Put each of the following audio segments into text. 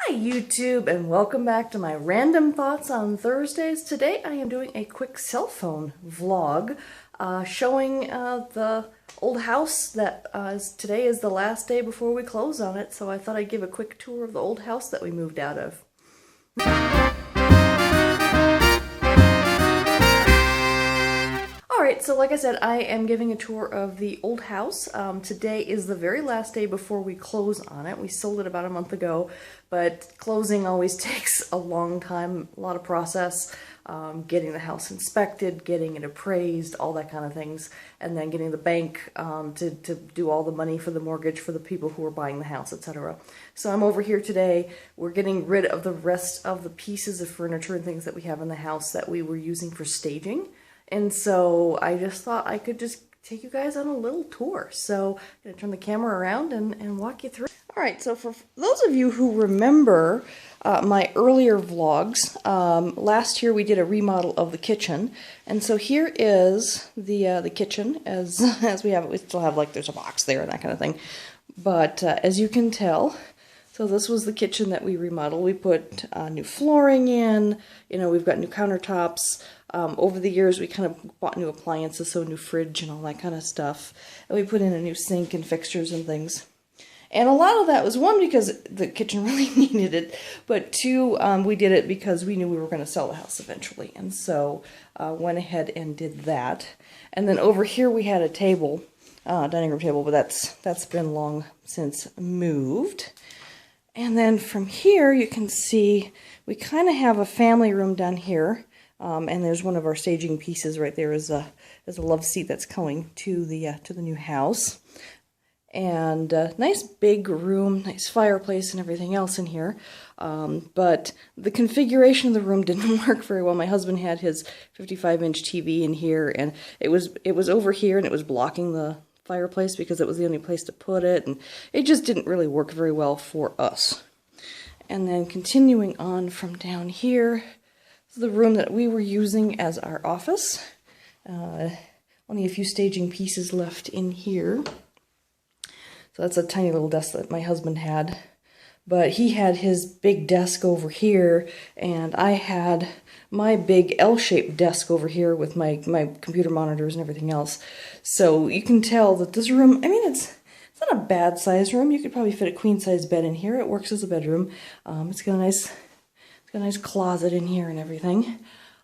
Hi YouTube, and welcome back to my random thoughts on Thursdays. Today I am doing a quick cell phone vlog showing the old house that today is the last day before we close on it, so I thought I'd give a quick tour of the old house that we moved out of. Alright, so like I said, I am giving a tour of the old house. Today is the very last day before we close on it. We sold it about a month ago, but closing always takes a long time, a lot of process, getting the house inspected, getting it appraised, all that kind of things, and then getting the bank to do all the money for the mortgage for the people who are buying the house, etc. So I'm over here today. We're getting rid of the rest of the pieces of furniture and things that we have in the house that we were using for staging. And so I just thought I could just take you guys on a little tour. So I'm going to turn the camera around and walk you through. All right, so for those of you who remember my earlier vlogs, last year we did a remodel of the kitchen. And so here is the kitchen as we have it. We still have, like, there's a box there and that kind of thing. But as you can tell, so this was the kitchen that we remodeled. We put new flooring in, we've got new countertops. Over the years, we kind of bought new appliances, so new fridge and all that kind of stuff. And we put in a new sink and fixtures and things. And a lot of that was, one, because the kitchen really needed it, but two, we did it because we knew we were going to sell the house eventually. And so went ahead and did that. And then over here we had a table, dining room table, but that's been long since moved. And then from here you can see we kind of have a family room down here. And there's one of our staging pieces right there is a love seat that's coming to the new house. And nice big room, nice fireplace and everything else in here. But the configuration of the room didn't work very well. My husband had his 55-inch TV in here, and it was over here, and it was blocking the fireplace because it was the only place to put it, and it just didn't really work very well for us. And then continuing on from down here, the room that we were using as our office. Only a few staging pieces left in here. So that's a tiny little desk that my husband had. But he had his big desk over here, and I had my big L-shaped desk over here with my computer monitors and everything else. So you can tell that this room, I mean, it's not a bad size room. You could probably fit a queen-size bed in here. It works as a bedroom. It's got a nice closet in here and everything.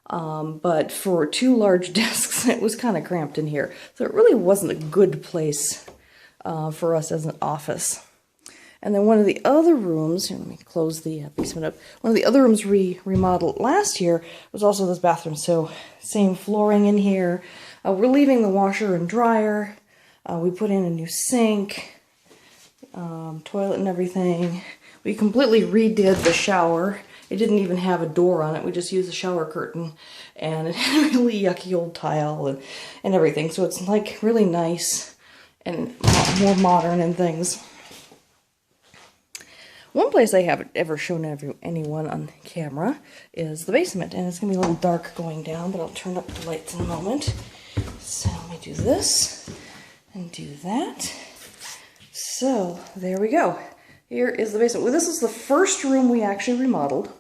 But for two large desks, it was kind of cramped in here. So it really wasn't a good place for us as an office. And then one of the other rooms, here, let me close the basement up. One of the other rooms we remodeled last year was also this bathroom. So same flooring in here. We're leaving the washer and dryer. We put in a new sink, toilet and everything. We completely redid the shower. It didn't even have a door on it. We just used a shower curtain, and it had a really yucky old tile and everything. So it's like really nice and more modern and things. One place I haven't ever shown anyone on camera is the basement, and it's going to be a little dark going down, but I'll turn up the lights in a moment. So let me do this and do that. So there we go. Here is the basement. Well, this is the first room we actually remodeled.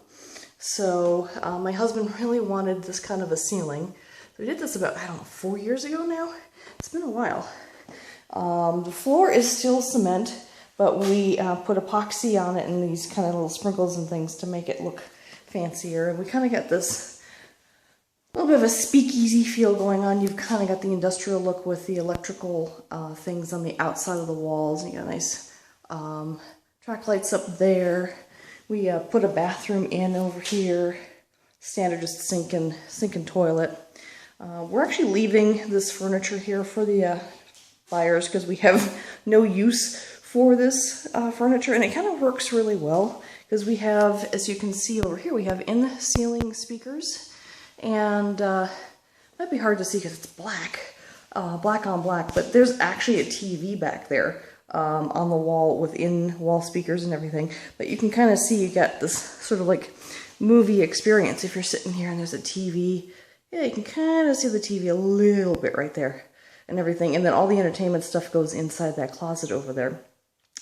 So my husband really wanted this kind of a ceiling. So we did this about, I don't know, 4 years ago now? It's been a while. The floor is still cement, but we put epoxy on it and these kind of little sprinkles and things to make it look fancier. And we kind of got this little bit of a speakeasy feel going on. You've kind of got the industrial look with the electrical things on the outside of the walls. You got nice track lights up there. We put a bathroom in over here. Standard just sink and toilet. We're actually leaving this furniture here for the buyers because we have no use for this furniture, and it kind of works really well because we have, as you can see over here, we have in-ceiling speakers, and it might be hard to see because it's black, black on black, but there's actually a TV back there on the wall with in-wall speakers and everything, but you can kind of see you got this sort of like movie experience if you're sitting here and there's a TV. Yeah, you can kind of see the TV a little bit right there and everything, and then all the entertainment stuff goes inside that closet over there.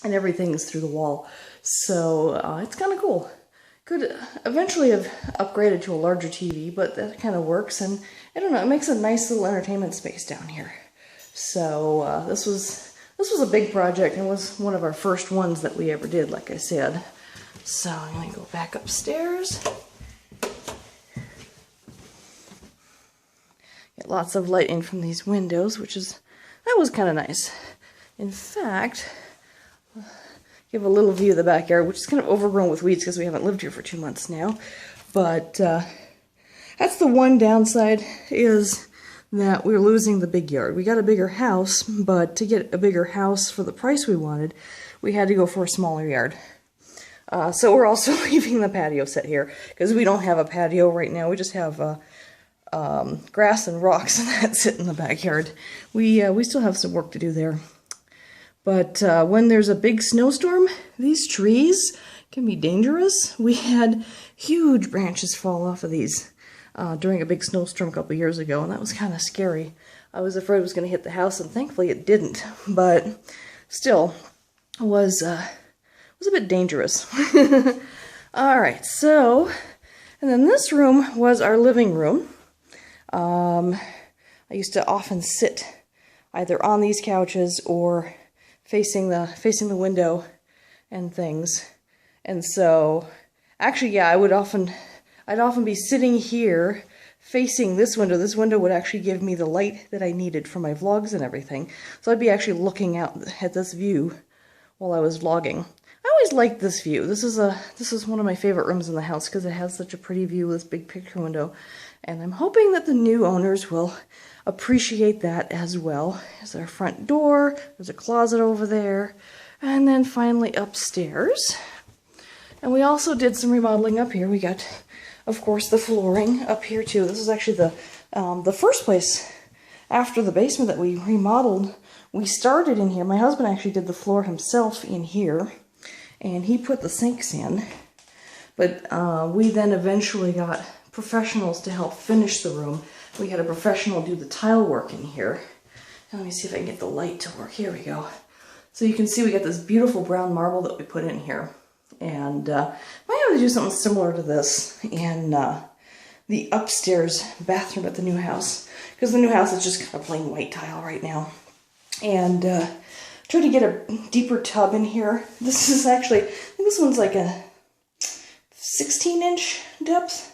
and everything's through the wall. So it's kind of cool. Could eventually have upgraded to a larger TV, but that kind of works, and I don't know, it makes a nice little entertainment space down here. So this was a big project, and was one of our first ones that we ever did, like I said. So I'm going to go back upstairs. Get lots of light in from these windows, that was kind of nice. In fact, give a little view of the backyard, which is kind of overgrown with weeds because we haven't lived here for 2 months now. But that's the one downside, is that we're losing the big yard. We got a bigger house, but to get a bigger house for the price we wanted, we had to go for a smaller yard. So we're also leaving the patio set here because we don't have a patio right now. We just have grass and rocks that sit in the backyard. We still have some work to do there. But when there's a big snowstorm, these trees can be dangerous. We had huge branches fall off of these during a big snowstorm a couple years ago, and that was kind of scary. I was afraid it was going to hit the house, and thankfully it didn't. But still, it was a bit dangerous. All right, so, and then this room was our living room. I used to often sit either on these couches or facing the window and things. And so, actually, yeah, I'd often be sitting here facing this window. This window would actually give me the light that I needed for my vlogs and everything. So I'd be actually looking out at this view while I was vlogging. I always liked this view. This is one of my favorite rooms in the house because it has such a pretty view with this big picture window. And I'm hoping that the new owners will appreciate that as well. There's our front door, there's a closet over there, and then finally upstairs. And we also did some remodeling up here. We got, of course, the flooring up here too. This is actually the first place after the basement that we remodeled. We started in here. My husband actually did the floor himself in here, and he put the sinks in. But we then eventually got professionals to help finish the room. We had a professional do the tile work in here. And let me see if I can get the light to work. Here we go. So you can see we got this beautiful brown marble that we put in here. And I might have to do something similar to this in the upstairs bathroom at the new house. Because the new house is just kind of plain white tile right now. And try to get a deeper tub in here. This is actually, I think this one's like a 16-inch depth.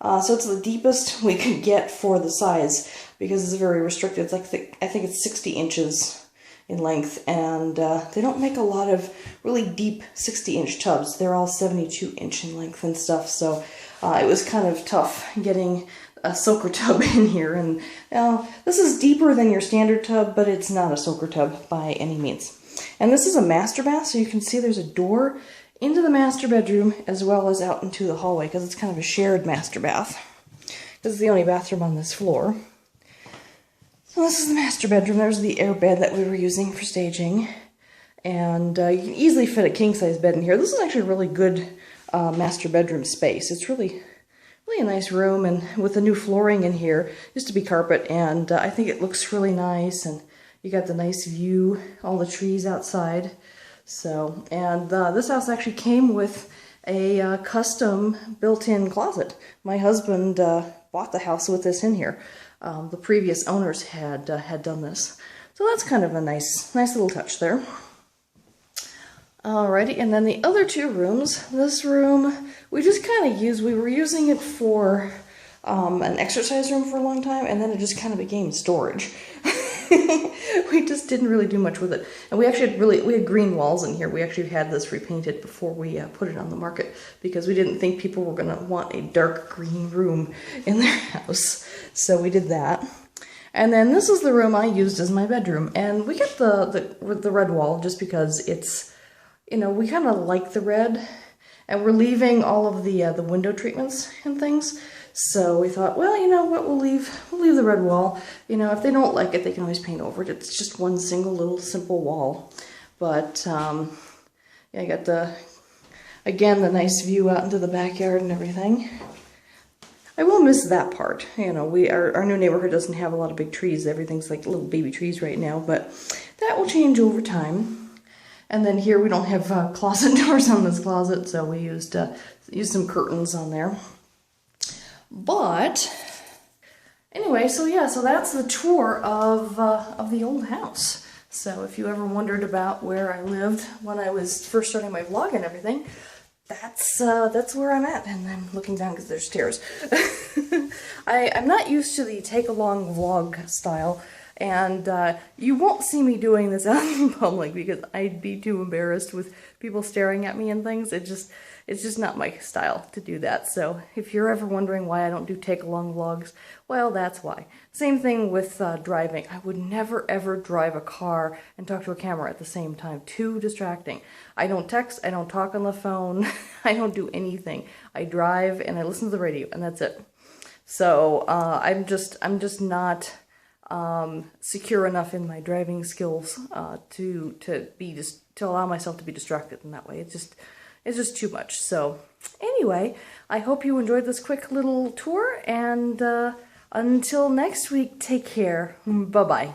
So it's the deepest we could get for the size because it's very restricted. It's like, I think it's 60 inches in length, and they don't make a lot of really deep 60-inch tubs. They're all 72-inch in length and stuff, so it was kind of tough getting a soaker tub in here. And this is deeper than your standard tub, but it's not a soaker tub by any means. And this is a master bath, so you can see there's a door into the master bedroom as well as out into the hallway because it's kind of a shared master bath. This is the only bathroom on this floor. So this is the master bedroom. There's the air bed that we were using for staging. And you can easily fit a king-size bed in here. This is actually a really good master bedroom space. It's really a nice room, and with the new flooring in here, used to be carpet, and I think it looks really nice, and you got the nice view, all the trees outside. So, and this house actually came with a custom built-in closet. My husband bought the house with this in here. The previous owners had done this. So that's kind of a nice little touch there. Alrighty, and then the other two rooms. This room, we just kind of we were using it for an exercise room for a long time, and then it just kind of became storage. We just didn't really do much with it. And we actually had green walls in here. We actually had this repainted before we put it on the market because we didn't think people were going to want a dark green room in their house. So we did that. And then this is the room I used as my bedroom. And we got the red wall just because it's, you know, we kind of like the red. And we're leaving all of the window treatments and things. So we thought, well, you know what, we'll leave the red wall. You know, if they don't like it, they can always paint over it. It's just one single little simple wall. But yeah, I got again, the nice view out into the backyard and everything. I will miss that part. You know, our new neighborhood doesn't have a lot of big trees. Everything's like little baby trees right now, but that will change over time. And then here we don't have closet doors on this closet, so we used some curtains on there. But anyway, so yeah, so that's the tour of the old house. So if you ever wondered about where I lived when I was first starting my vlog and everything, that's where I'm at. And I'm looking down because there's stairs. I'm not used to the take-along vlog style, and you won't see me doing this out in public because I'd be too embarrassed with people staring at me and things. It's just not my style to do that. So if you're ever wondering why I don't do take-along vlogs, well, that's why. Same thing with driving. I would never ever drive a car and talk to a camera at the same time. Too distracting. I don't text, I don't talk on the phone, I don't do anything. I drive and I listen to the radio, and that's it. So I'm just not secure enough in my driving skills to allow myself to be distracted in that way. It's just too much. So anyway, I hope you enjoyed this quick little tour, and until next week, take care. Bye-bye.